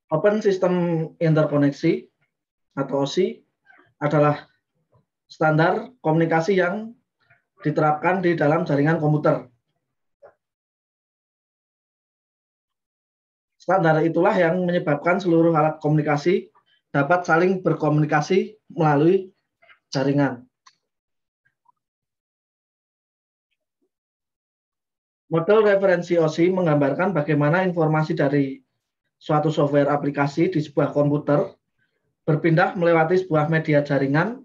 Open System Interkoneksi atau OSI adalah standar komunikasi yang diterapkan di dalam jaringan komputer. Standar itulah yang menyebabkan seluruh alat komunikasi dapat saling berkomunikasi melalui jaringan. Model referensi OSI menggambarkan bagaimana informasi dari suatu software aplikasi di sebuah komputer berpindah melewati sebuah media jaringan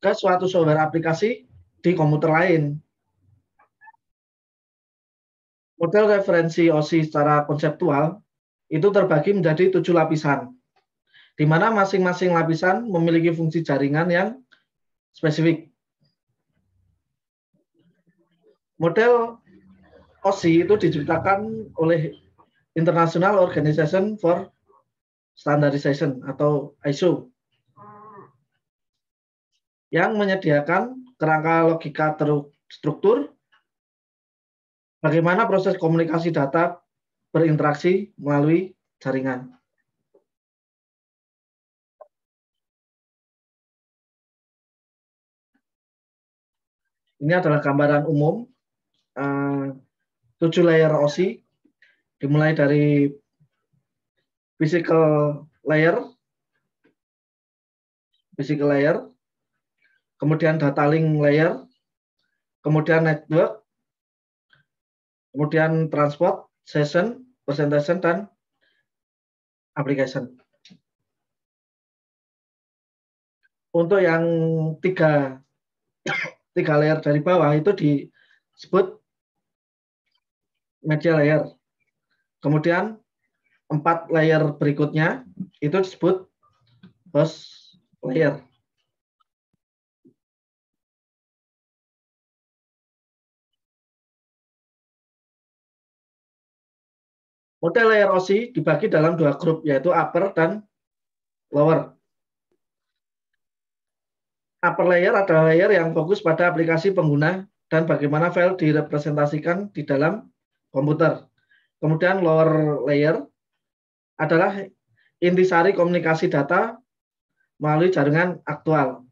ke suatu software aplikasi di komputer lain. Model referensi OSI secara konseptual itu terbagi menjadi 7 lapisan, di mana masing-masing lapisan memiliki fungsi jaringan yang spesifik. Model OSI itu diciptakan oleh International Organization for Standardization atau ISO yang menyediakan kerangka logika terstruktur bagaimana proses komunikasi data berinteraksi melalui jaringan. Ini adalah gambaran umum 7 layer OSI, dimulai dari physical layer, kemudian data link layer, kemudian network, kemudian transport, session, presentation, dan application. Untuk yang tiga layer dari bawah itu disebut media layer. Kemudian 4 layer berikutnya itu disebut host layer. Model layer OSI dibagi dalam 2 grup, yaitu upper dan lower. Upper layer adalah layer yang fokus pada aplikasi pengguna dan bagaimana file direpresentasikan di dalam komputer. Kemudian lower layer adalah intisari komunikasi data melalui jaringan aktual.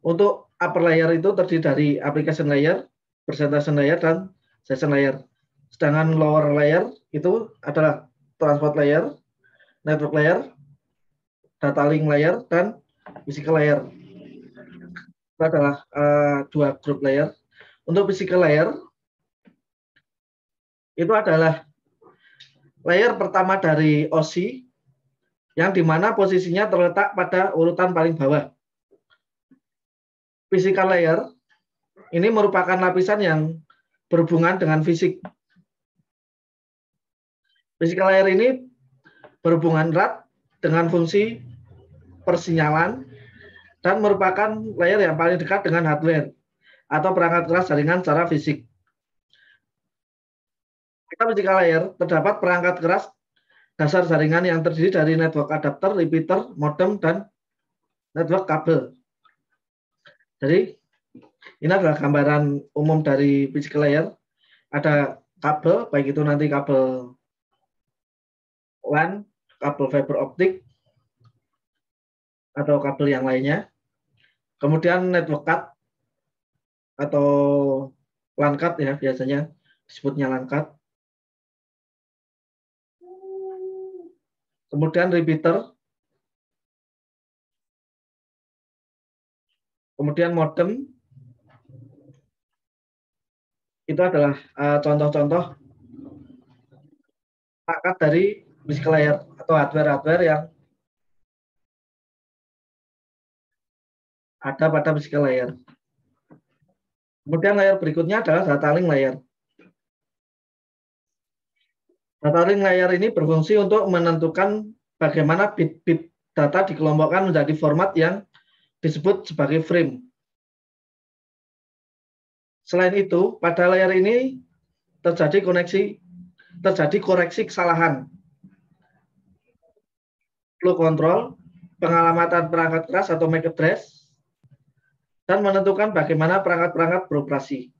Untuk upper layer itu terdiri dari application layer, presentation layer, dan session layer. Sedangkan lower layer itu adalah transport layer, network layer, data link layer, dan physical layer. Itu adalah 2 grup layer. Untuk physical layer, itu adalah layer pertama dari OSI yang dimana posisinya terletak pada urutan paling bawah. Physical layer ini merupakan lapisan yang berhubungan dengan fisik. Physical layer ini berhubungan erat dengan fungsi persinyalan dan merupakan layer yang paling dekat dengan hardware atau perangkat keras jaringan secara fisik. Pada physical layer terdapat perangkat keras dasar jaringan yang terdiri dari network adapter, repeater, modem, dan network kabel. Jadi ini adalah gambaran umum dari physical layer. Ada kabel, baik itu nanti kabel LAN, kabel fiber optik, atau kabel yang lainnya. Kemudian network card atau LAN card ya, biasanya disebutnya LAN card. Kemudian repeater. Kemudian modem. Itu adalah contoh-contoh perangkat dari physical layer atau hardware-hardware yang ada pada physical layer. Kemudian layer berikutnya adalah data link layer. Data link layer ini berfungsi untuk menentukan bagaimana bit-bit data dikelompokkan menjadi format yang disebut sebagai frame. Selain itu, pada layer ini terjadi koreksi kesalahan, flow control, pengalamatan perangkat keras atau MAC address, dan menentukan bagaimana perangkat-perangkat beroperasi.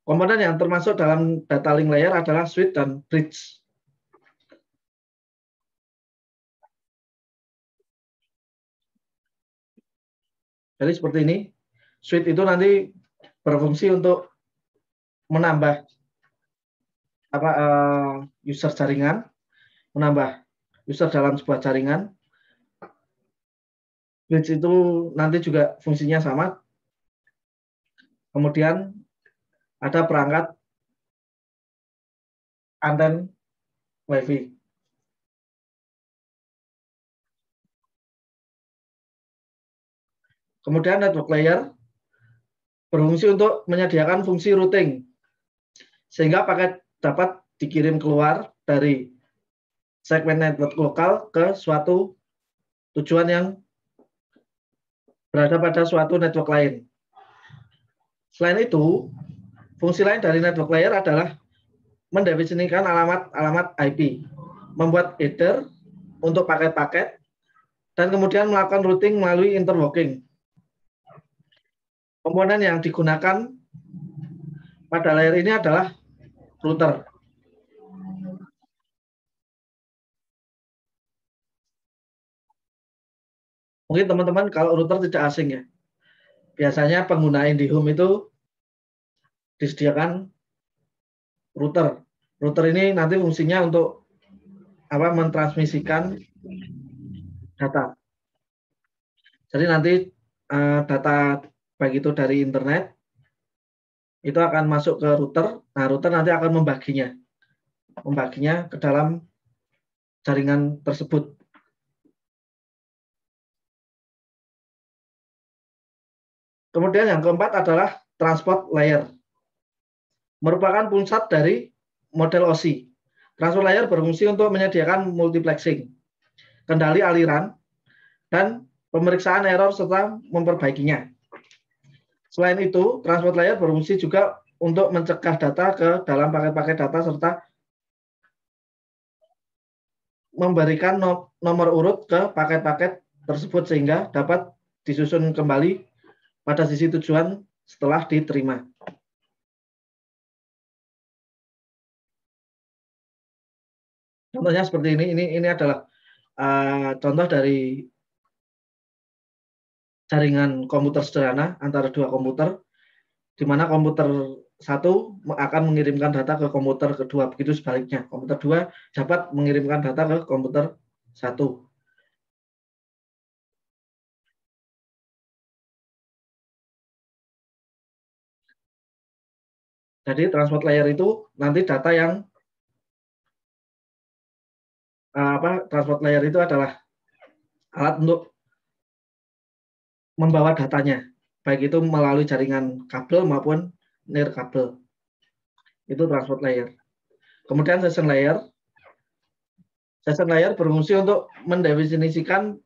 Komponen yang termasuk dalam data link layer adalah switch dan bridge. Jadi seperti ini. Suite itu nanti berfungsi untuk menambah user jaringan, menambah user dalam sebuah jaringan. Bridge itu nanti juga fungsinya sama. Kemudian ada perangkat anten WiFi. Kemudian network layer berfungsi untuk menyediakan fungsi routing, sehingga paket dapat dikirim keluar dari segmen network lokal ke suatu tujuan yang berada pada suatu network lain. Selain itu, fungsi lain dari network layer adalah mendefinisikan alamat IP, membuat header untuk paket-paket, dan kemudian melakukan routing melalui interlocking. Komponen yang digunakan pada layer ini adalah router. Mungkin teman-teman kalau router tidak asing ya. Biasanya pengguna IndiHome itu disediakan router. Router ini nanti fungsinya untuk mentransmisikan data. Jadi nanti data baik itu dari internet itu akan masuk ke router. Nah, router nanti akan membaginya ke dalam jaringan tersebut. Kemudian yang keempat adalah transport layer. Merupakan pusat dari model OSI. Transport layer berfungsi untuk menyediakan multiplexing, kendali aliran, dan pemeriksaan error serta memperbaikinya. Selain itu, transport layer berfungsi juga untuk mencegah data ke dalam paket-paket data serta memberikan nomor urut ke paket-paket tersebut sehingga dapat disusun kembali pada sisi tujuan setelah diterima. Contohnya seperti ini. Ini adalah contoh dari jaringan komputer sederhana antara dua komputer, di mana komputer satu akan mengirimkan data ke komputer kedua, begitu sebaliknya. Komputer dua dapat mengirimkan data ke komputer satu. Jadi transport layer itu nanti data yang transport layer itu adalah alat untuk membawa datanya, baik itu melalui jaringan kabel maupun nirkabel. Itu transport layer. Kemudian session layer. Session layer berfungsi untuk mendefinisikan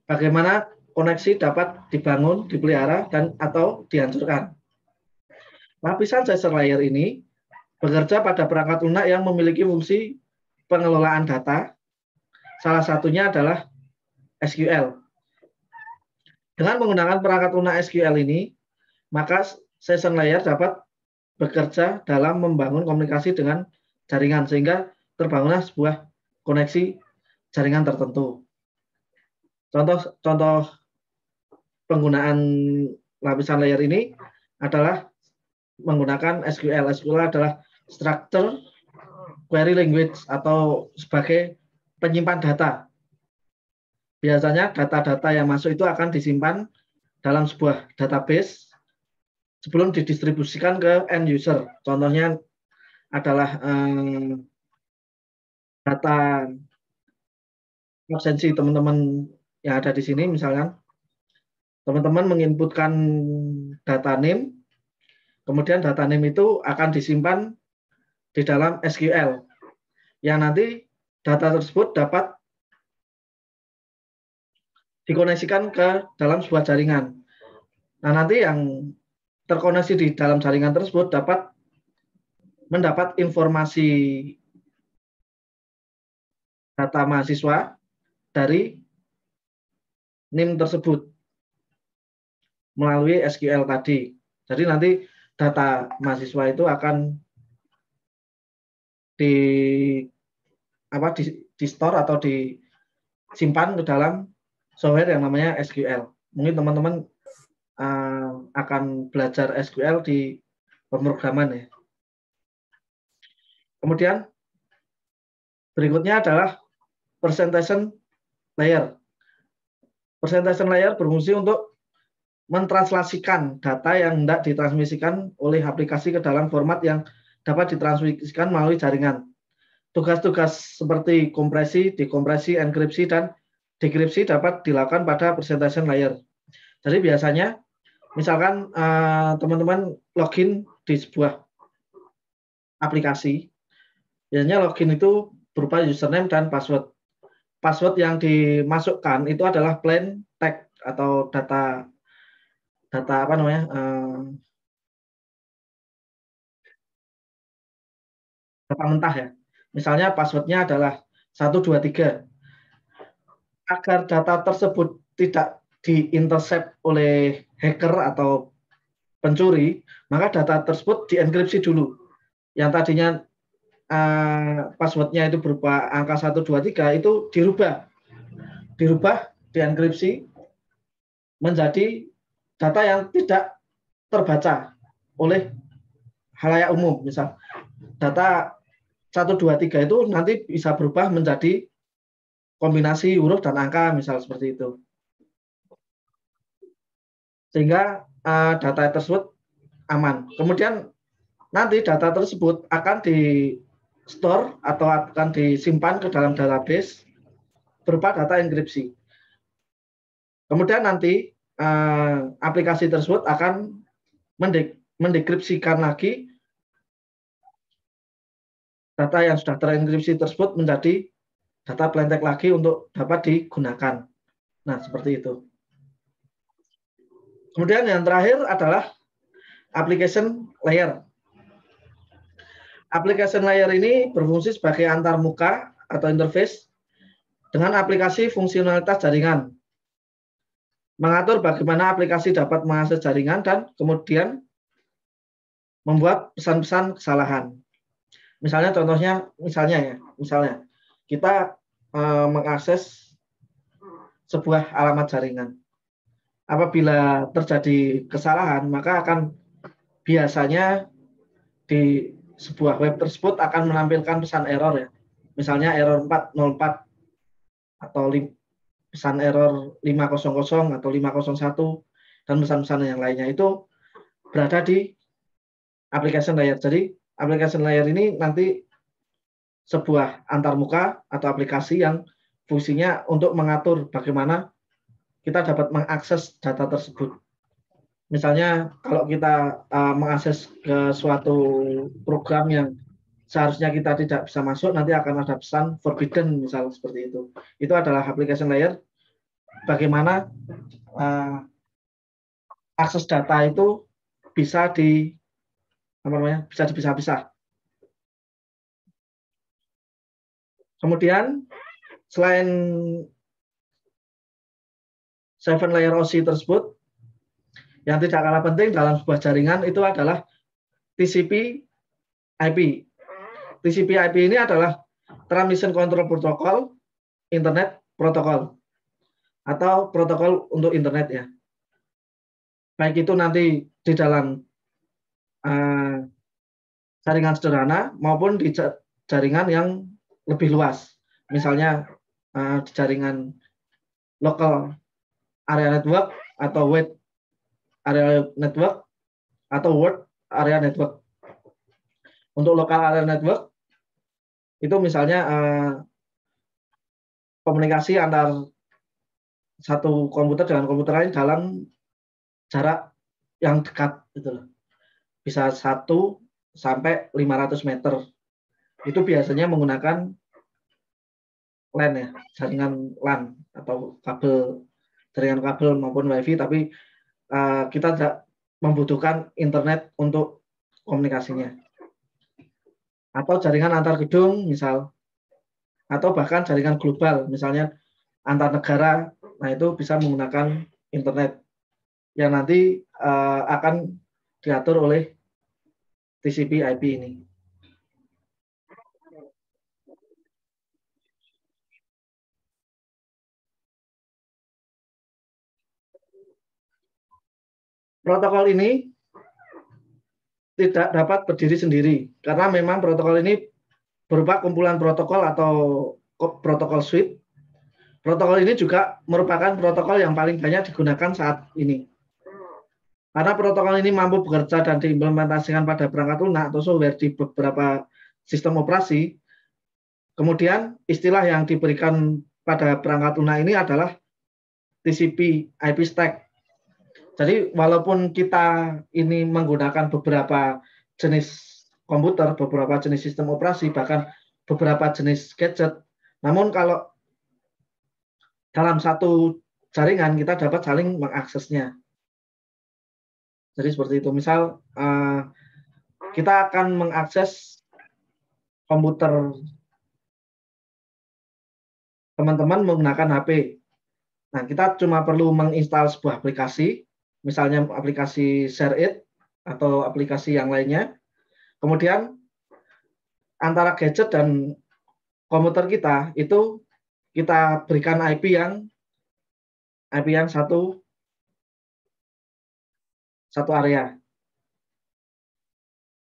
bagaimana koneksi dapat dibangun, dipelihara, dan atau dihancurkan. Lapisan session layer ini bekerja pada perangkat lunak yang memiliki fungsi pengelolaan data. Salah satunya adalah SQL. Dengan menggunakan perangkat lunak SQL ini, maka session layer dapat bekerja dalam membangun komunikasi dengan jaringan sehingga terbangunlah sebuah koneksi jaringan tertentu. Contoh penggunaan lapisan layer ini adalah menggunakan SQL. SQL adalah Structured Query Language atau sebagai penyimpan data. Biasanya data-data yang masuk itu akan disimpan dalam sebuah database sebelum didistribusikan ke end user. Contohnya adalah data absensi teman-teman yang ada di sini. Misalkan teman-teman menginputkan data name, kemudian data name itu akan disimpan di dalam SQL, yang nanti data tersebut dapat dikoneksikan ke dalam sebuah jaringan. Nah, nanti yang terkoneksi di dalam jaringan tersebut dapat mendapat informasi data mahasiswa dari NIM tersebut melalui SQL tadi. Jadi nanti data mahasiswa itu akan di store atau disimpan ke dalam software yang namanya SQL. Mungkin teman-teman akan belajar SQL di pemrograman ya. Kemudian berikutnya adalah presentation layer. Presentation layer berfungsi untuk mentranslasikan data yang hendak ditransmisikan oleh aplikasi ke dalam format yang dapat ditransmisikan melalui jaringan. Tugas-tugas seperti kompresi, dekompresi, enkripsi, dan dekripsi dapat dilakukan pada presentation layer. Jadi biasanya, misalkan teman-teman login di sebuah aplikasi, biasanya login itu berupa username dan password. Password yang dimasukkan itu adalah plain text atau data apa namanya, data mentah ya. Misalnya passwordnya adalah 123. Agar data tersebut tidak diintercept oleh hacker atau pencuri, maka data tersebut dienkripsi dulu. Yang tadinya passwordnya itu berupa angka 123 itu dirubah, dienkripsi menjadi data yang tidak terbaca oleh halayak umum. Misal data 123 itu nanti bisa berubah menjadi kombinasi huruf dan angka, misal seperti itu. Sehingga data tersebut aman. Kemudian nanti data tersebut akan di store atau akan disimpan ke dalam database berupa data enkripsi. Kemudian nanti aplikasi tersebut akan mendekripsikan lagi data yang sudah terenkripsi tersebut menjadi data plain text lagi untuk dapat digunakan. Nah, seperti itu. Kemudian yang terakhir adalah application layer. Application layer ini berfungsi sebagai antarmuka atau interface dengan aplikasi fungsionalitas jaringan. Mengatur bagaimana aplikasi dapat mengakses jaringan dan kemudian membuat pesan-pesan kesalahan. Misalnya contohnya, misalnya kita mengakses sebuah alamat jaringan. Apabila terjadi kesalahan, maka akan biasanya di sebuah web tersebut akan menampilkan pesan error ya. Misalnya error 404 atau pesan error 500 atau 501 dan pesan-pesan yang lainnya itu berada di application layer. Jadi application layer ini nanti sebuah antarmuka atau aplikasi yang fungsinya untuk mengatur bagaimana kita dapat mengakses data tersebut. Misalnya kalau kita mengakses ke suatu program yang seharusnya kita tidak bisa masuk, nanti akan ada pesan forbidden misalnya seperti itu. Itu adalah application layer. Bagaimana akses data itu bisa bisa dipisah-pisah. Kemudian selain 7 layer OSI tersebut, yang tidak kalah penting dalam sebuah jaringan itu adalah TCP IP. TCP IP ini adalah Transmission Control Protocol, Internet Protocol, atau protokol untuk internet ya. Baik itu nanti di dalam jaringan sederhana maupun di jaringan yang lebih luas. Misalnya di jaringan local area network atau wide area network atau world area network. Untuk local area network itu misalnya komunikasi antar satu komputer dengan komputer lain dalam jarak yang dekat gitu loh. Bisa 1 sampai 500 meter. Itu biasanya menggunakan LAN ya, jaringan LAN atau jaringan kabel maupun WiFi, tapi kita tidak membutuhkan internet untuk komunikasinya. Atau jaringan antar gedung misal, atau bahkan jaringan global misalnya antar negara, nah itu bisa menggunakan internet yang nanti akan diatur oleh TCP IP ini. Protokol ini tidak dapat berdiri sendiri karena memang protokol ini berupa kumpulan protokol atau protokol suite. Protokol ini juga merupakan protokol yang paling banyak digunakan saat ini. Karena protokol ini mampu bekerja dan diimplementasikan pada perangkat lunak atau software di beberapa sistem operasi, kemudian istilah yang diberikan pada perangkat lunak ini adalah TCP IP stack. Jadi walaupun kita ini menggunakan beberapa jenis komputer, beberapa jenis sistem operasi, bahkan beberapa jenis gadget, namun kalau dalam satu jaringan kita dapat saling mengaksesnya. Jadi seperti itu. Misal kita akan mengakses komputer teman-teman menggunakan HP. Nah, kita cuma perlu menginstal sebuah aplikasi, misalnya aplikasi ShareIt atau aplikasi yang lainnya. Kemudian antara gadget dan komputer kita itu kita berikan IP yang satu area.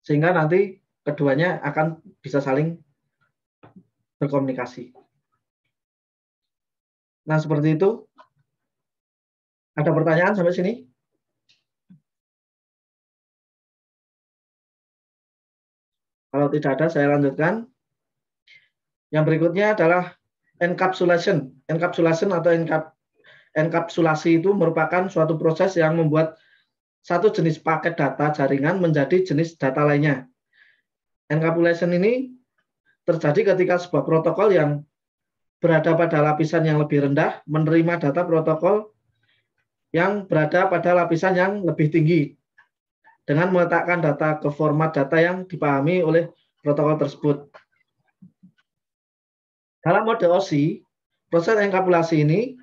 Sehingga nanti keduanya akan bisa saling berkomunikasi. Nah, seperti itu. Ada pertanyaan sampai sini? Kalau tidak ada, saya lanjutkan. Yang berikutnya adalah encapsulation. Encapsulation atau enkapsulasi itu merupakan suatu proses yang membuat satu jenis paket data jaringan menjadi jenis data lainnya. Encapsulation ini terjadi ketika sebuah protokol yang berada pada lapisan yang lebih rendah menerima data protokol yang berada pada lapisan yang lebih tinggi dengan meletakkan data ke format data yang dipahami oleh protokol tersebut. Dalam mode OSI, proses enkapsulasi ini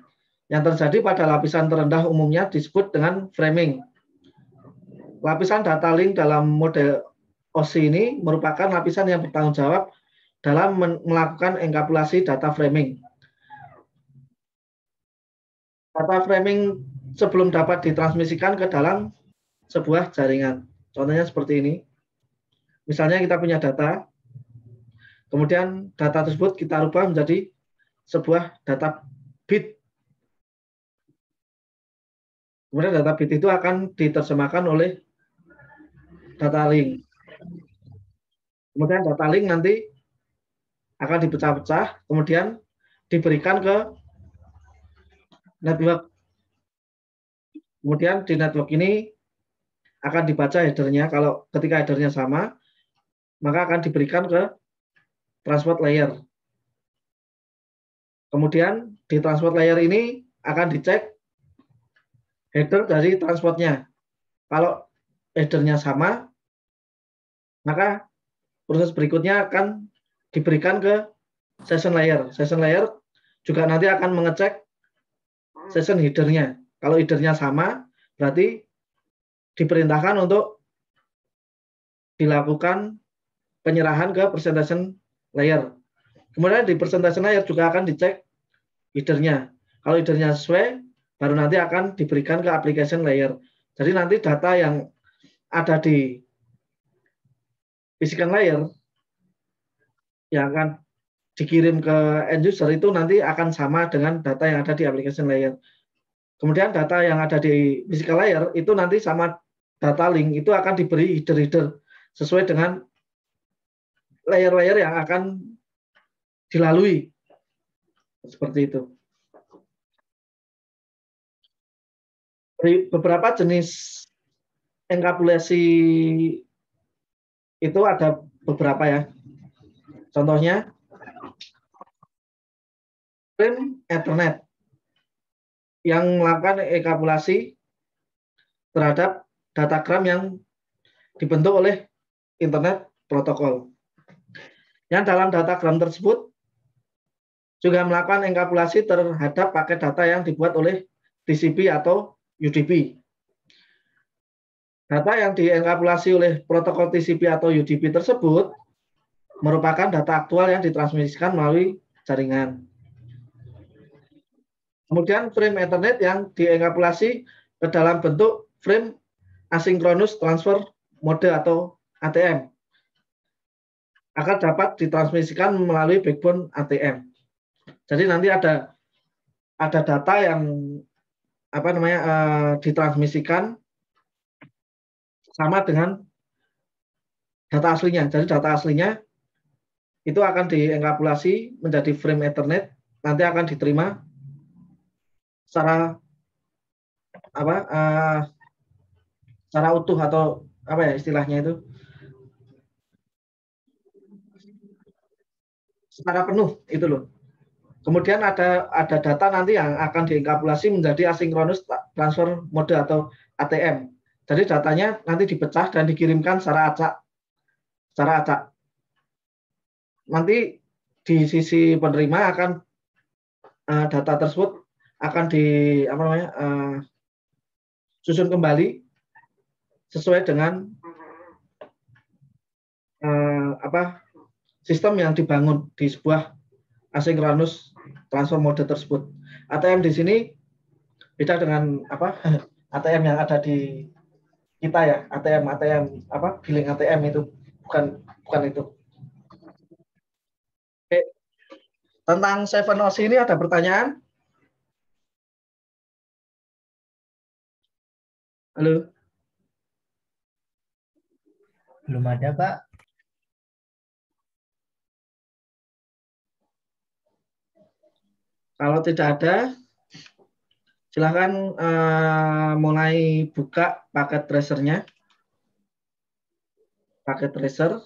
yang terjadi pada lapisan terendah umumnya disebut dengan framing. Lapisan data link dalam mode OSI ini merupakan lapisan yang bertanggung jawab dalam melakukan enkapsulasi data framing. Data framing sebelum dapat ditransmisikan ke dalam sebuah jaringan. Contohnya seperti ini. Misalnya kita punya data, kemudian data tersebut kita rubah menjadi sebuah data bit. Kemudian data bit itu akan diterjemahkan oleh data link. Kemudian data link nanti akan dipecah-pecah, kemudian diberikan ke network. Kemudian di network ini akan dibaca headernya. Kalau ketika headernya sama, maka akan diberikan ke transport layer. Kemudian di transport layer ini akan dicek header dari transportnya. Kalau headernya sama, maka proses berikutnya akan diberikan ke session layer. Session layer juga nanti akan mengecek session headernya. Kalau headernya sama, berarti diperintahkan untuk dilakukan penyerahan ke presentation layer. Kemudian di presentation layer juga akan dicek headernya. Kalau headernya sesuai, baru nanti akan diberikan ke application layer. Jadi nanti data yang ada di physical layer yang akan dikirim ke end user itu nanti akan sama dengan data yang ada di application layer. Kemudian data yang ada di physical layer itu nanti sama data link itu akan diberi header-header sesuai dengan layer-layer yang akan dilalui. Seperti itu. Beberapa jenis enkapsulasi itu ada beberapa ya. Contohnya frame Ethernet yang melakukan enkapsulasi terhadap datagram yang dibentuk oleh Internet Protocol. Yang dalam datagram tersebut juga melakukan enkapsulasi terhadap paket data yang dibuat oleh TCP atau UDP. Data yang dienkapsulasi oleh protokol TCP atau UDP tersebut merupakan data aktual yang ditransmisikan melalui jaringan. Kemudian frame Ethernet yang dienkapsulasi ke dalam bentuk frame asynchronous transfer mode atau ATM akan dapat ditransmisikan melalui backbone ATM. Jadi nanti ada data yang ditransmisikan sama dengan data aslinya. Jadi data aslinya itu akan dienkapsulasi menjadi frame Ethernet, nanti akan diterima secara secara utuh atau istilahnya itu secara penuh itu loh. Kemudian ada data nanti yang akan dienkapsulasi menjadi asynchronous transfer mode atau ATM. Jadi datanya nanti dipecah dan dikirimkan secara acak. Nanti di sisi penerima akan data tersebut akan susun kembali sesuai dengan sistem yang dibangun di sebuah asynchronous transfer mode tersebut. ATM di sini beda dengan ATM yang ada di kita ya, ATM billing ATM itu bukan itu. Oke. Tentang 7OC ini ada pertanyaan? Halo? Belum ada, Pak. Kalau tidak ada, silahkan mulai buka paket tracernya. Paket tracer,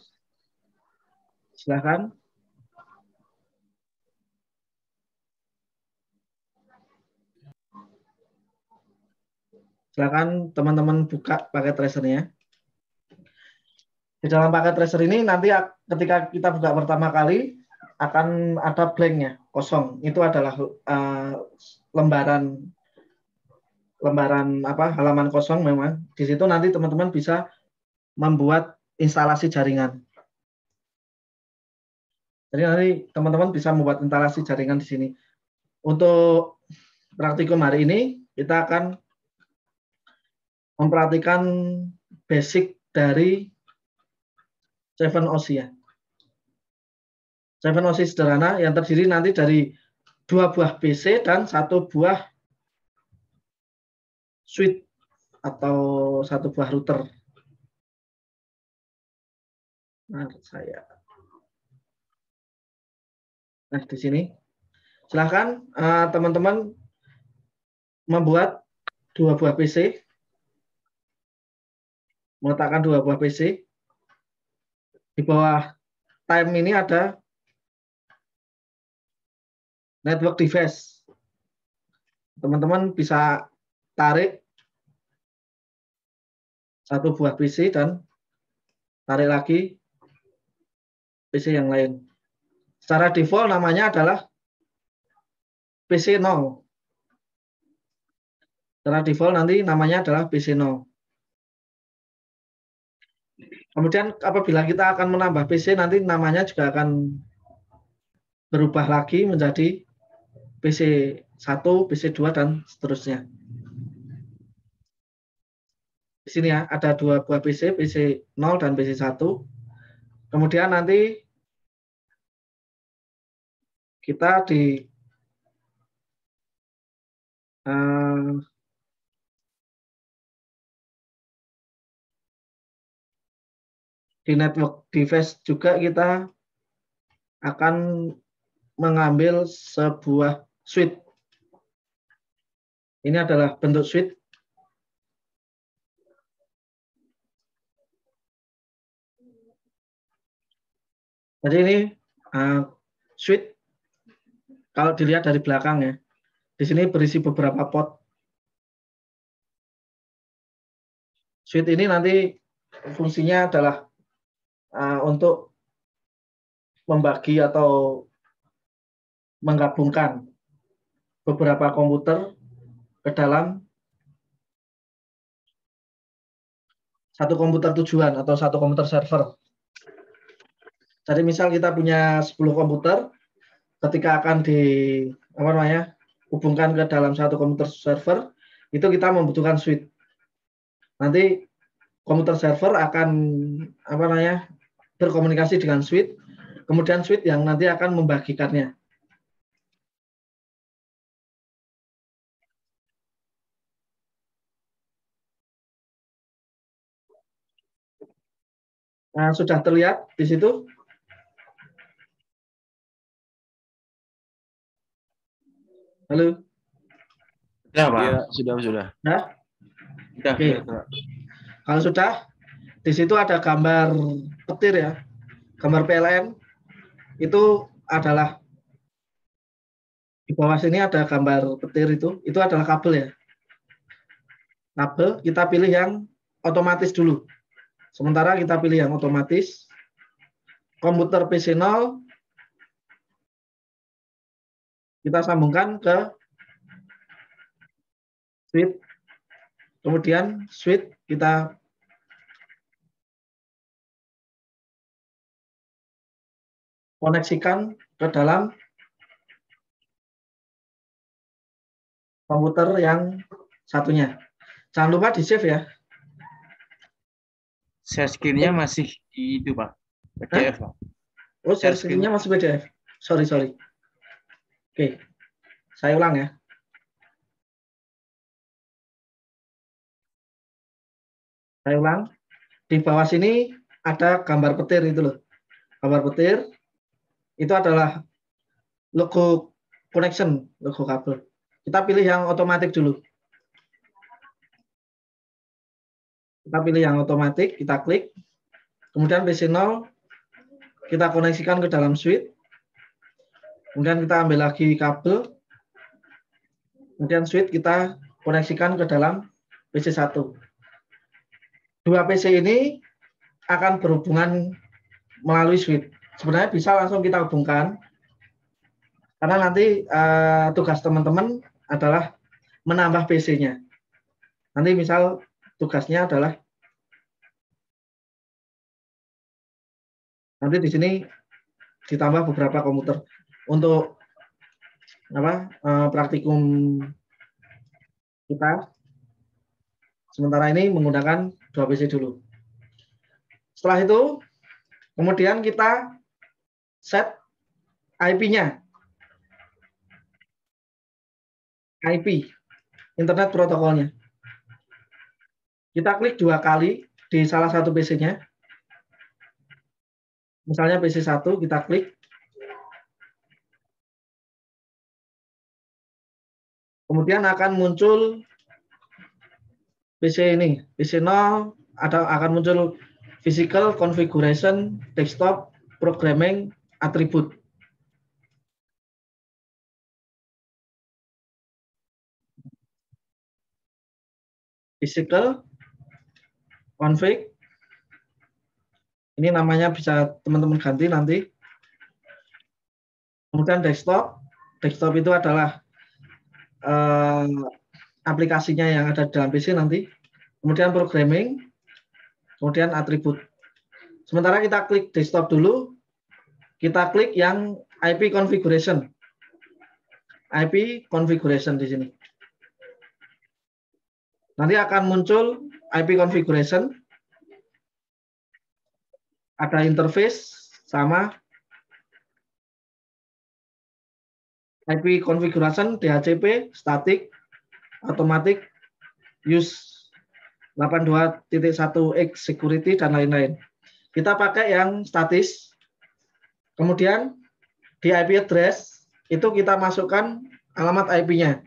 silahkan. Silahkan teman-teman buka paket tracernya. Di dalam paket tracer ini nanti ketika kita buka pertama kali akan ada blanknya, kosong. Itu adalah lembaran halaman kosong memang. Di situ nanti teman-teman bisa membuat instalasi jaringan. Jadi nanti teman-teman bisa membuat instalasi jaringan di sini. Untuk praktikum hari ini kita akan memperhatikan basic dari 7OC ya. 7OC sederhana yang terdiri nanti dari 2 buah PC dan 1 buah switch atau 1 buah router. Nah, di sini silahkan teman-teman membuat 2 buah PC, meletakkan 2 buah PC. Di bawah time ini ada network device. Teman-teman bisa tarik 1 buah PC dan tarik lagi PC yang lain. Secara default namanya adalah PC 0. Secara default nanti namanya adalah PC 0. Kemudian apabila kita akan menambah PC nanti namanya juga akan berubah lagi menjadi PC 1, PC 2 dan seterusnya. Di sini ya ada 2 buah PC, PC 0 dan PC 1. Kemudian nanti kita di network device juga kita akan mengambil sebuah switch. Ini adalah bentuk switch. Jadi ini switch kalau dilihat dari belakang ya. Di sini berisi beberapa port. Switch ini nanti fungsinya adalah untuk membagi atau menggabungkan beberapa komputer ke dalam satu komputer tujuan atau satu komputer server. Jadi misal kita punya 10 komputer, ketika akan hubungkan ke dalam satu komputer server, itu kita membutuhkan switch. Nanti komputer server akan berkomunikasi dengan switch, kemudian switch yang nanti akan membagikannya. Nah, sudah terlihat di situ? Halo? Sudah, Pak. Iya, sudah. Nah? Sudah, Oke. sudah. Kalau sudah, di situ ada gambar petir ya. Gambar PLN itu adalah di bawah sini ada gambar petir itu adalah kabel ya. Kabel kita pilih yang otomatis dulu. Sementara kita pilih yang otomatis. Komputer PC 0 kita sambungkan ke switch. Kemudian switch kita koneksikan ke dalam komputer yang satunya. Jangan lupa di-save ya. Share screen-nya masih di itu, Pak. PDF, Pak. Oh, share screen-nya masih PDF. Sorry. Oke. Saya ulang ya. Saya ulang. Di bawah sini ada gambar petir itu loh. Gambar petir itu adalah logo connection, logo kabel. Kita pilih yang otomatis dulu. Kita pilih yang otomatis, kita klik. Kemudian PC0 kita koneksikan ke dalam switch. Kemudian kita ambil lagi kabel. Kemudian switch kita koneksikan ke dalam PC1. Dua PC ini akan berhubungan melalui switch. Sebenarnya bisa langsung kita hubungkan. Karena nanti tugas teman-teman adalah menambah PC-nya. Nanti misal tugasnya adalah nanti di sini ditambah beberapa komputer untuk praktikum kita. Sementara ini menggunakan 2 PC dulu. Setelah itu kemudian kita set IP-nya. IP, internet protokolnya. Kita klik 2 kali di salah satu PC-nya. Misalnya PC1 kita klik. Kemudian akan muncul PC ini. PC0 akan muncul physical configuration, desktop, programming, attribute. Physical config. Ini namanya bisa teman-teman ganti nanti. Kemudian desktop. Desktop itu adalah aplikasinya yang ada di dalam PC nanti. Kemudian programming. Kemudian atribut. Sementara kita klik desktop dulu. Kita klik yang IP configuration. IP configuration di sini. Nanti akan muncul IP configuration. Ada interface sama IP configuration, DHCP, static, automatic, use 82.1x security, dan lain-lain. Kita pakai yang statis. Kemudian di IP address itu kita masukkan alamat IP-nya.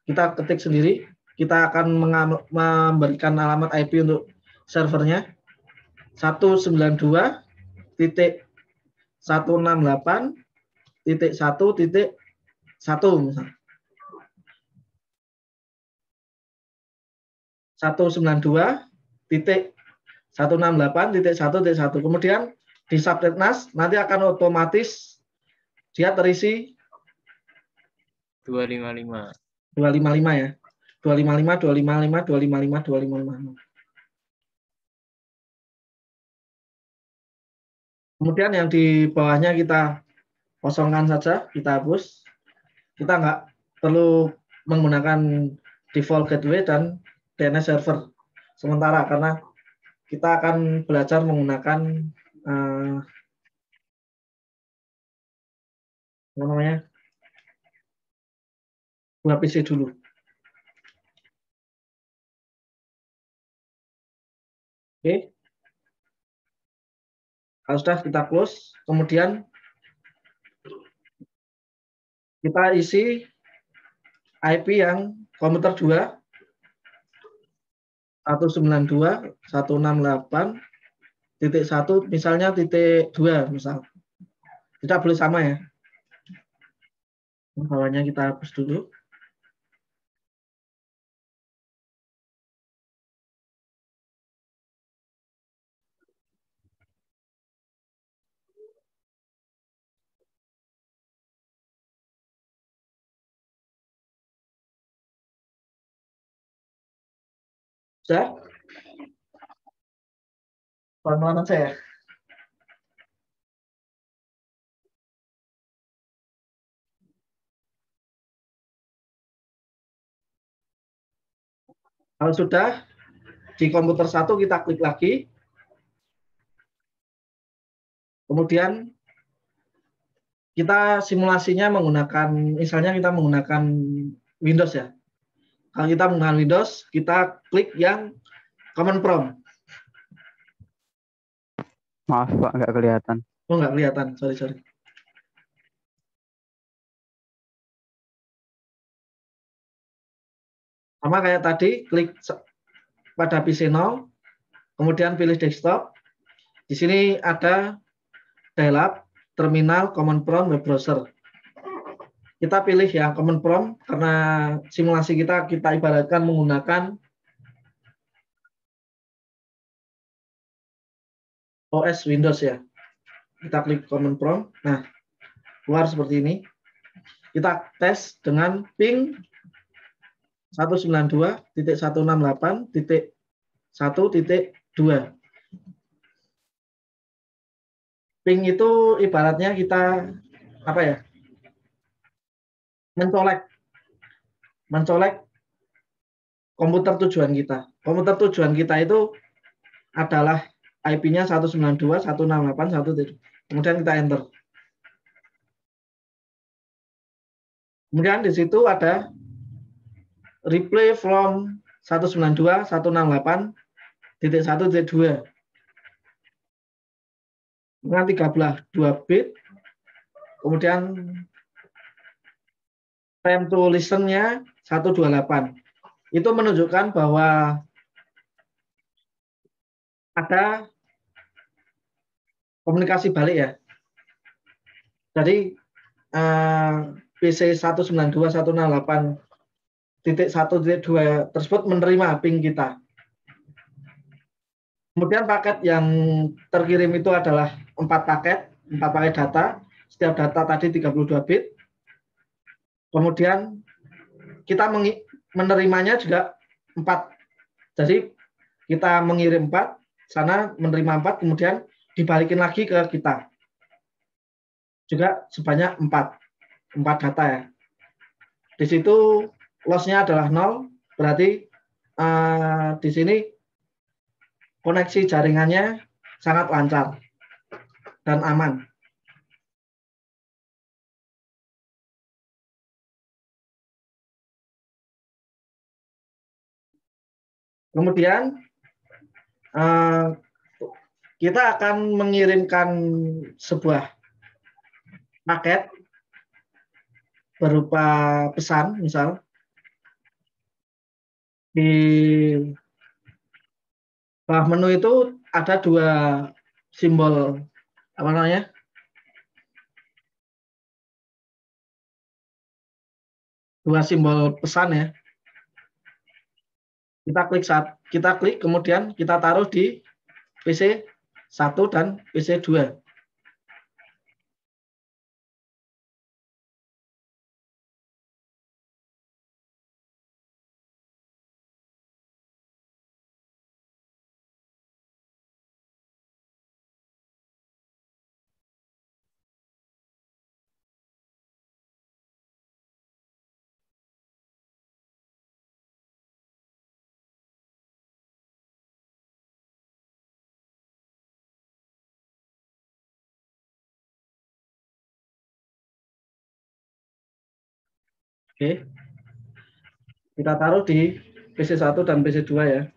Kita ketik sendiri. Kita akan memberikan alamat IP untuk servernya. 192.168.1.1 misalnya. 192.168.1.1. Kemudian di subnetNAS nanti akan otomatis dia terisi 255. 255 ya. 255, 255, 255, 255. Kemudian yang di bawahnya kita kosongkan saja, kita hapus. Kita nggak perlu menggunakan default gateway dan DNS server sementara karena kita akan belajar menggunakan apa namanya, dua PC dulu. Oke, kalau sudah kita close, kemudian kita isi IP yang komputer 2 192.168.1 misalnya .2 misal. Tidak boleh sama ya. Bawahnya kita hapus dulu. Sudah? Pelan-pelan aja ya. Kalau sudah, di komputer 1 kita klik lagi. Kemudian kita simulasinya menggunakan, misalnya kita menggunakan Windows ya. Kalau kita menggunakan Windows, kita klik yang Command Prompt. Maaf Pak, nggak kelihatan. Oh, nggak kelihatan, sorry. Sama kayak tadi, klik pada PC 0, kemudian pilih desktop. Di sini ada dial-up, terminal, command prompt, web browser. Kita pilih yang command prompt karena simulasi kita ibaratkan menggunakan OS Windows ya. Kita klik command prompt. Nah, keluar seperti ini. Kita tes dengan ping 192.168.1.2. Ping itu ibaratnya kita apa ya? Mencolek komputer tujuan kita. Komputer tujuan kita itu adalah IP-nya 192.168.1.2. Kemudian kita enter. Kemudian di situ ada replay from 192.168.1.2 dengan 13 bit. Kemudian time to listen-nya 128. Itu menunjukkan bahwa ada komunikasi balik ya. Jadi PC 192.168.1.2 tersebut menerima ping kita. Kemudian paket yang terkirim itu adalah 4 paket data. Setiap data tadi 32 bit. Kemudian kita menerimanya juga 4. Jadi kita mengirim 4, sana menerima 4, kemudian dibalikin lagi ke kita. Juga sebanyak 4 data ya. Di situ loss-nya adalah 0, berarti di sini koneksi jaringannya sangat lancar dan aman. Kemudian kita akan mengirimkan sebuah paket berupa pesan, misal di bawah menu itu ada 2 simbol apa namanya? Dua simbol pesan ya. Kita klik kemudian kita taruh di PC 1 dan PC 2. Oke. Kita taruh di PC1 dan PC2 ya.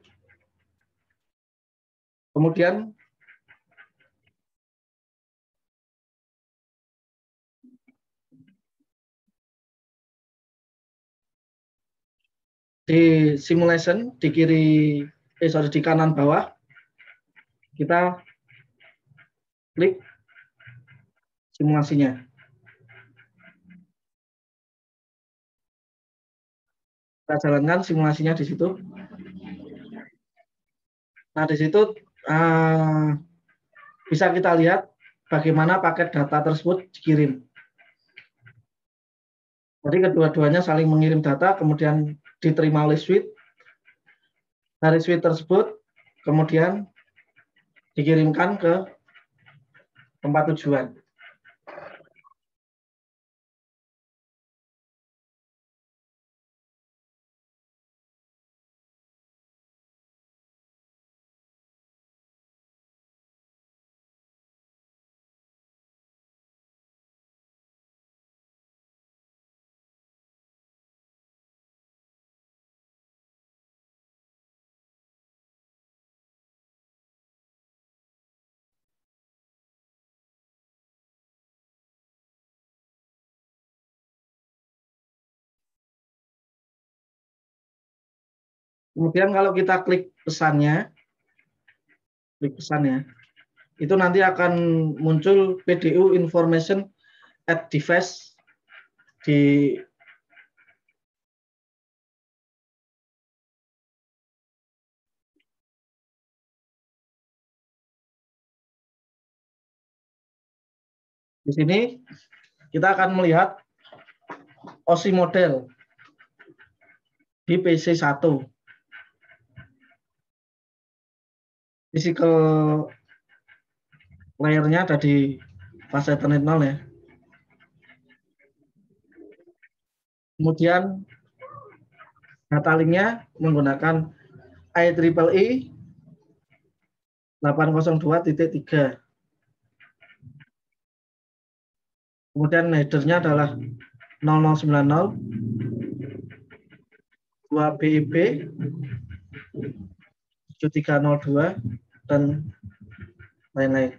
Kemudian di simulation di di kanan bawah kita klik simulasinya. Kita jalankan simulasinya di situ. Nah, di situ bisa kita lihat bagaimana paket data tersebut dikirim. Jadi kedua-duanya saling mengirim data, kemudian diterima oleh switch. Dari switch tersebut kemudian dikirimkan ke tempat tujuan. Kemudian kalau kita klik pesannya, itu nanti akan muncul PDU information at device di sini kita akan melihat OSI model di PC1. Physical layer-nya ada di fase Ethernet 0 ya. Kemudian data link-nya menggunakan IEEE 802.3. Kemudian header-nya adalah 0090 2 BIP 7302 dan lain-lain.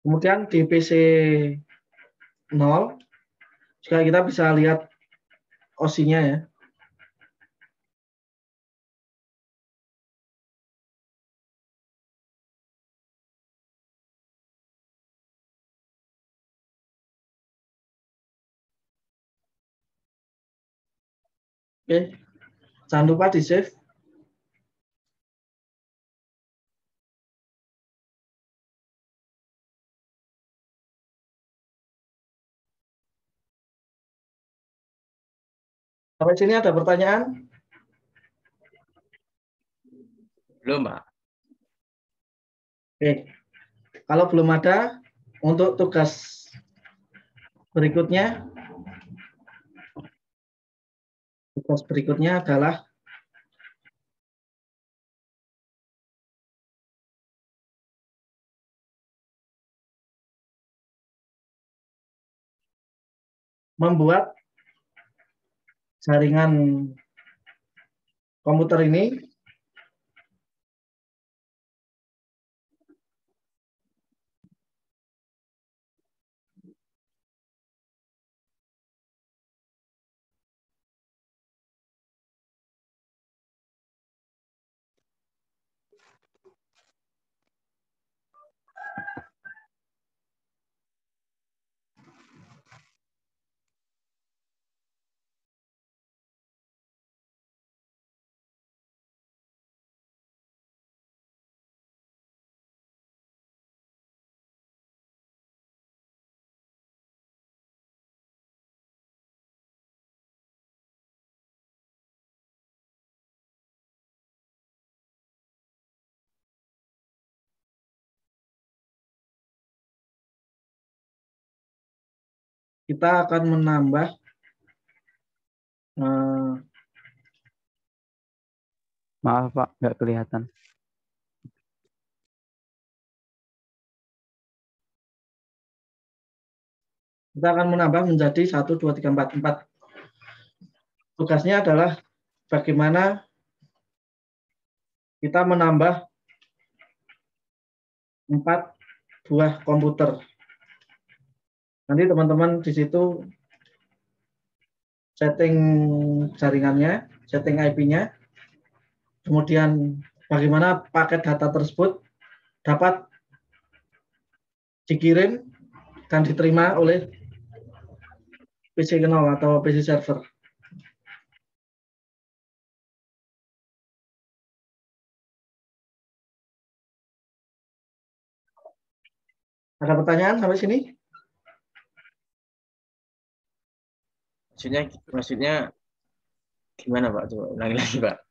Kemudian di PC 0 juga kita bisa lihat OSI-nya ya. Oke, jangan lupa di save. Sampai sini ada pertanyaan? Belum, Pak. Oke, kalau belum ada, untuk tugas berikutnya adalah membuat jaringan komputer ini kita akan menambah Maaf, Pak, nggak kelihatan. Kita akan menambah menjadi 1, 2, 3, 4. 4. Tugasnya adalah bagaimana kita menambah 4 buah komputer. Nanti teman-teman di situ setting jaringannya, setting IP-nya, kemudian bagaimana paket data tersebut dapat dikirim dan diterima oleh PC kernel atau PC server. Ada pertanyaan sampai sini? Maksudnya gimana Pak? Coba ulangi lagi Pak.